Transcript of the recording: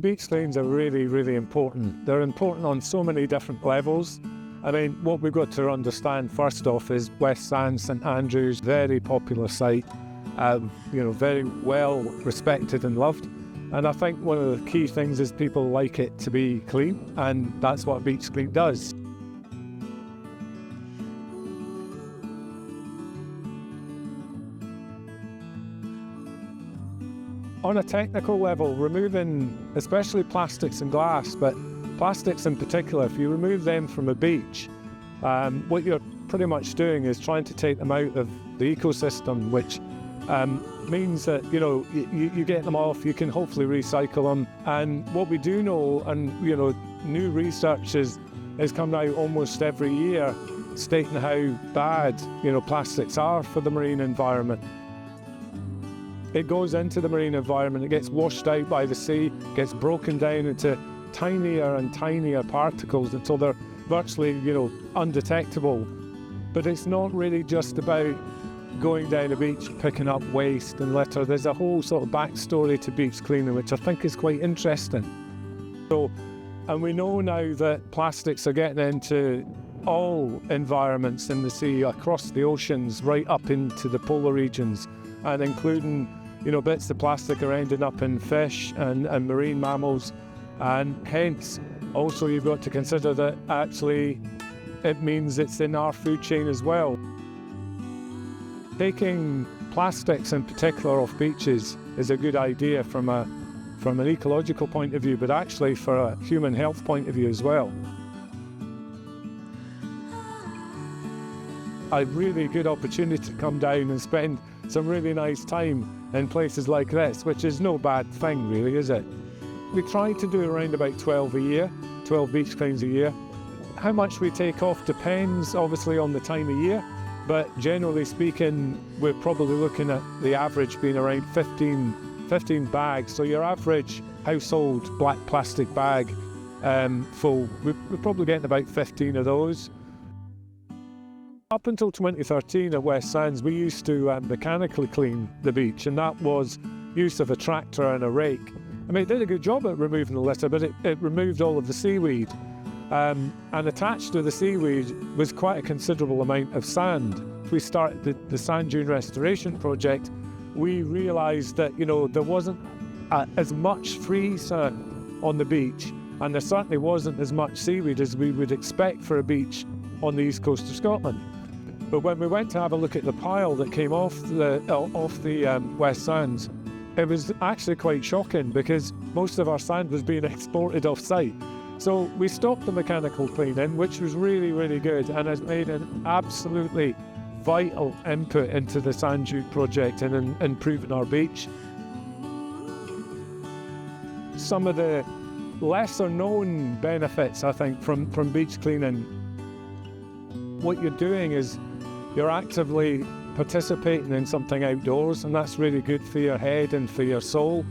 Beach cleans are really, really important. They're important on so many different levels. I mean, what we've got to understand first off is West Sands, St Andrews, very popular site, very well respected and loved. And I think one of the key things is people like it to be clean, and that's what beach clean does. On a technical level, removing especially plastics and glass, but plastics in particular, if you remove them from a beach, what you're pretty much doing is trying to take them out of the ecosystem, which means that you get them off, you can hopefully recycle them. And what we do know, and new research is coming out almost every year stating how bad plastics are for the marine environment. It goes into the marine environment, it gets washed out by the sea, gets broken down into tinier and tinier particles until they're virtually, undetectable. But it's not really just about going down a beach, picking up waste and litter. There's a whole sort of backstory to beach cleaning, which I think is quite interesting. And we know now that plastics are getting into all environments in the sea, across the oceans, right up into the polar regions, and including bits of plastic are ending up in fish and marine mammals, and hence also you've got to consider that actually it means it's in our food chain as well. Taking plastics in particular off beaches is a good idea from an ecological point of view, but actually for a human health point of view as well. A really good opportunity to come down and spend some really nice time in places like this, which is no bad thing really, is it? We try to do around about 12 a year, 12 beach cleans a year. How much we take off depends obviously on the time of year, but generally speaking, we're probably looking at the average being around 15 bags. So your average household black plastic bag full, we're probably getting about 15 of those. Up until 2013 at West Sands, we used to mechanically clean the beach, and that was use of a tractor and a rake. I mean, it did a good job at removing the litter, but it removed all of the seaweed. And attached to the seaweed was quite a considerable amount of sand. If we started the sand dune restoration project, we realised that there wasn't as much free sand on the beach, and there certainly wasn't as much seaweed as we would expect for a beach on the east coast of Scotland. But when we went to have a look at the pile that came off the West Sands, it was actually quite shocking because most of our sand was being exported off-site. So we stopped the mechanical cleaning, which was really, really good, and has made an absolutely vital input into the sand dune project and in improving our beach. Some of the lesser known benefits, I think, from beach cleaning, what you're doing is you're actively participating in something outdoors, and that's really good for your head and for your soul.